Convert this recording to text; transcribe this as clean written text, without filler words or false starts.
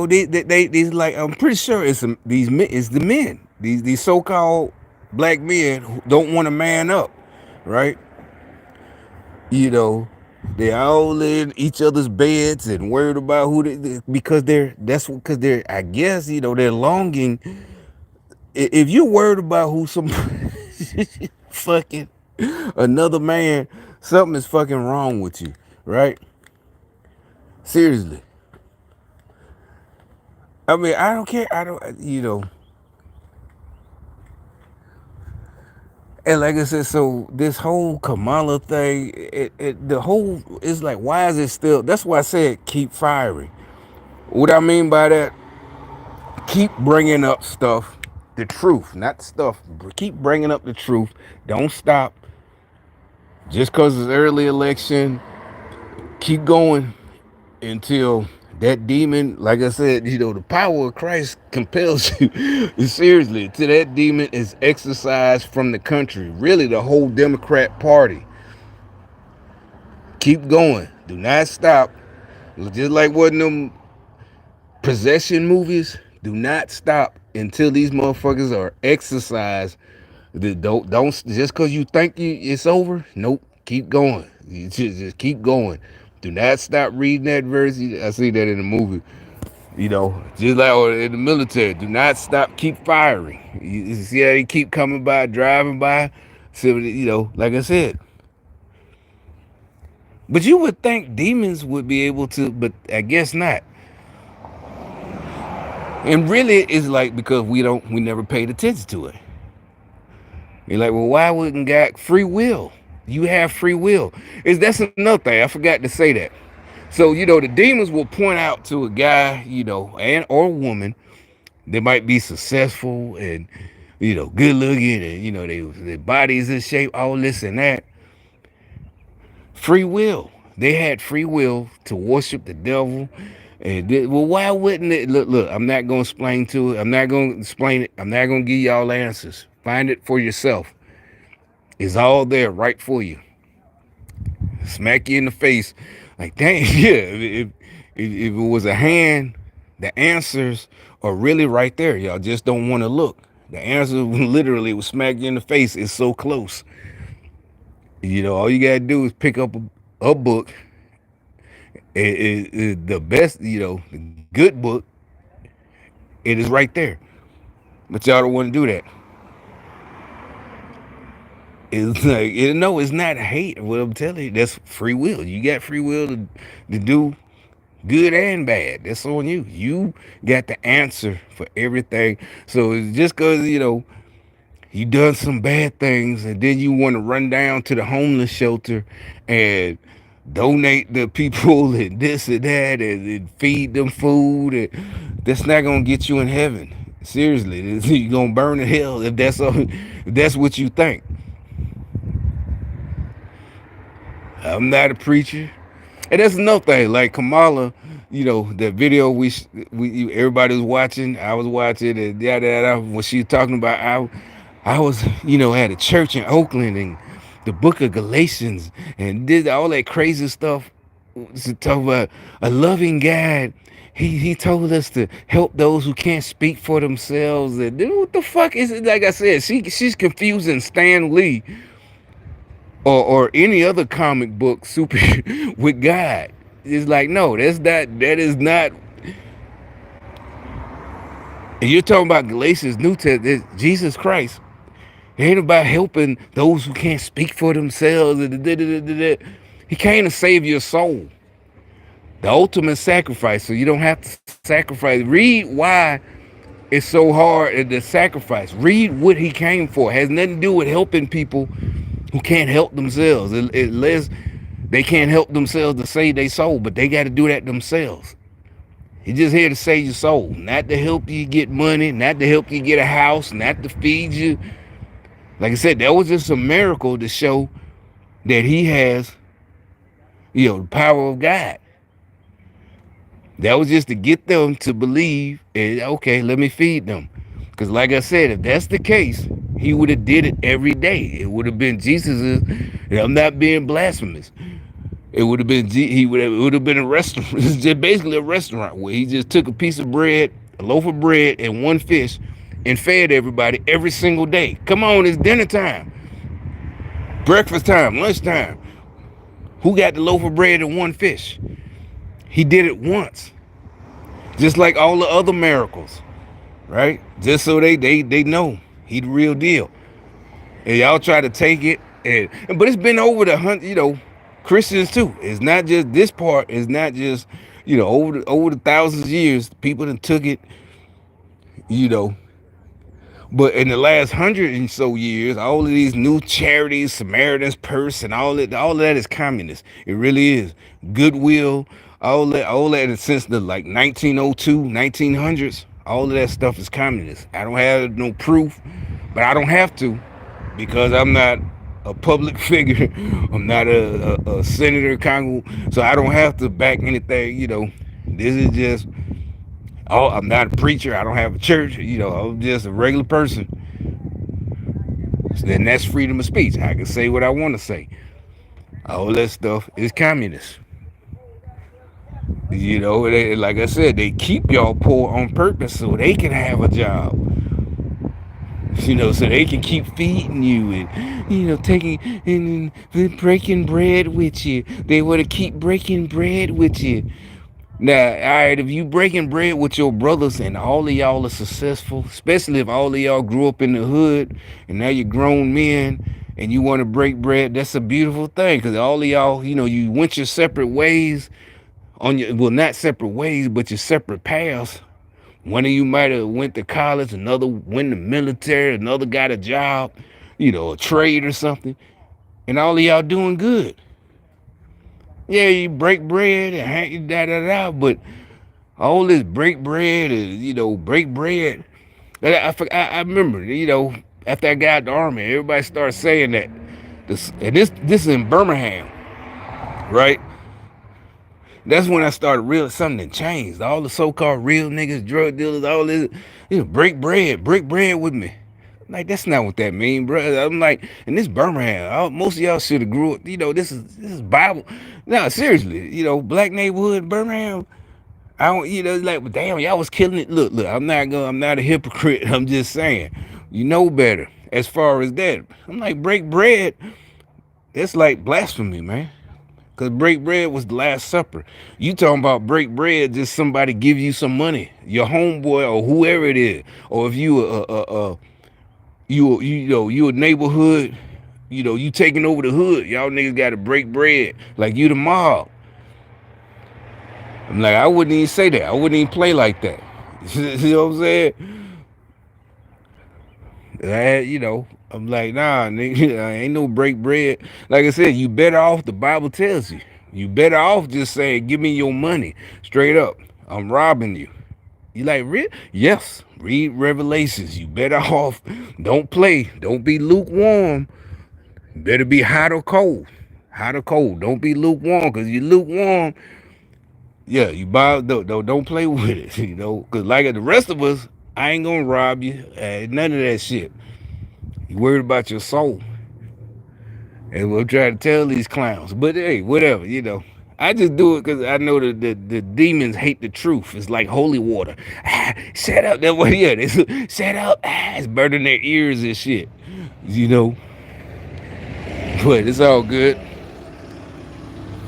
these like I'm pretty sure these men, it's the men, these so-called black men who don't want to man up, right? You know, they're all in each other's beds and worried about because they're I guess they're longing. If you're worried about who some fucking another man, something is fucking wrong with you, right? Seriously. I mean, I don't care. I don't, And like I said, so this whole Kamala thing, the whole, it's like, why is it still? That's why I said keep firing. What I mean by that, keep bringing up stuff, the truth, not stuff. Keep bringing up the truth. Don't stop. Just because it's early election, keep going until that demon, like I said, the power of Christ compels you. Seriously, until that demon is exorcised from the country. Really, the whole Democrat Party. Keep going. Do not stop. Just like one of them possession movies. Do not stop until these motherfuckers are exercised. Don't just because you think it's over. Nope. Keep going. You just keep going. Do not stop reading that verse. I see that in the movie. Just like in the military. Do not stop. Keep firing. You see how they keep coming by, driving by. So like I said. But you would think demons would be able to, but I guess not. And really, it's like because we never paid attention to it. You're like, well, why wouldn't God free will? You have free will. That's another thing. I forgot to say that. So the demons will point out to a guy, and or a woman that might be successful and good looking, and their bodies in shape, all this and that. Free will. They had free will to worship the devil. And well, why wouldn't it? Look, I'm not going to explain to it. I'm not going to explain it. I'm not going to give y'all answers. Find it for yourself. It's all there right for you. Smack you in the face. Like, dang, yeah. If it was a hand, the answers are really right there. Y'all just don't want to look. The answer literally will smack you in the face. It's so close. All you got to do is pick up a book. The best, the good book, it is right there. But y'all don't want to do that. It's like, no, it's not hate. What I'm telling you, that's free will. You got free will to do good and bad. That's on you. You got the answer for everything. So it's just because, you done some bad things and then you want to run down to the homeless shelter and donate to people and this and that and feed them food, and that's not gonna get you in heaven. Seriously, you're gonna burn in hell if that's what you think. I'm not a preacher. And that's another thing. Like Kamala, that video we everybody was watching, I was watching, and yada yada. When she was talking about, I was at a church in Oakland and the Book of Galatians and did all that crazy stuff to talk about a loving God. He told us to help those who can't speak for themselves. And dude, what the fuck is it? Like I said, she's confusing Stan Lee or any other comic book super with God. It's like, no, that is not. And you're talking about Galatians, New Testament, Jesus Christ. It ain't about helping those who can't speak for themselves. He came to save your soul. The ultimate sacrifice, so you don't have to sacrifice. Read why it's so hard to sacrifice. Read what he came for. It has nothing to do with helping people who can't help themselves. Unless they can't help themselves to save their soul, but they got to do that themselves. He's just here to save your soul, not to help you get money, not to help you get a house, not to feed you. Like I said, that was just a miracle to show that he has, the power of God. That was just to get them to believe, and okay, let me feed them. Because like I said, if that's the case, he would have did it every day. It would have been Jesus', I'm not being blasphemous. It would have been it would have been a restaurant. It's just basically a restaurant where he just took a piece of bread, a loaf of bread, and one fish, and fed everybody every single day. Come on, it's dinner time, breakfast time, lunchtime. Who got the loaf of bread and one fish? He did it once, just like all the other miracles, right? Just so they know he the real deal. And y'all try to take it, but it's been over the hundred, Christians too. It's not just this part. It's not just, over the thousands of years, people that took it, you know. But in the last 100 and so years, all of these new charities, Samaritan's Purse, and all of that is communist. It really is. Goodwill, all that since the like 1902, 1900s. All of that stuff is communist. I don't have no proof, but I don't have to, because I'm not a public figure. I'm not a senator, congressman, so I don't have to back anything. This is just, I'm not a preacher. I don't have a church. I'm just a regular person. And that's freedom of speech. I can say what I want to say. All that stuff is communist. Like I said, they keep y'all poor on purpose so they can have a job. So they can keep feeding you and, taking and breaking bread with you. They want to keep breaking bread with you. Now, all right, if you breaking bread with your brothers and all of y'all are successful, especially if all of y'all grew up in the hood and now you're grown men and you want to break bread, that's a beautiful thing, because all of y'all, you went your separate ways not separate ways, but your separate paths. One of you might have went to college, another went in the military, another got a job, a trade or something, and all of y'all doing good. Yeah, you break bread and hang but all this break bread and break bread. I remember, after I got out the army, everybody started saying that. This is in Birmingham, right? That's when I started something that changed. All the so-called real niggas, drug dealers, all this, break bread with me. Like, that's not what that mean, bro. I'm like, in this Birmingham, most of y'all should have grew up. This is Bible. No, seriously, black neighborhood Birmingham. I don't, like, but damn, y'all was killing it. Look, I'm not a hypocrite. I'm just saying, better as far as that. I'm like, break bread. That's like blasphemy, man. Because break bread was the Last Supper. You talking about break bread, just somebody give you some money, your homeboy or whoever it is, or if you you a neighborhood, you taking over the hood, y'all niggas got to break bread like you the mob. I'm like, I wouldn't even say that. I wouldn't even play like that. You know what I'm saying? I'm like, nah, nigga, ain't no break bread. Like I said, you better off, the Bible tells you. You better off just saying, give me your money. Straight up. I'm robbing you. You like, real? Yes. Read Revelations. You better off. Don't play. Don't be lukewarm. Better be hot or cold. Hot or cold. Don't be lukewarm, because you lukewarm. Yeah, you buy, don't play with it, because like the rest of us, I ain't gonna rob you. None of that shit. You worried about your soul. And we'll try to tell these clowns. But hey, whatever, I just do it because I know the demons hate the truth. It's like holy water. Shut up. That way, yeah, they shut up. It's burning their ears and shit. But it's all good.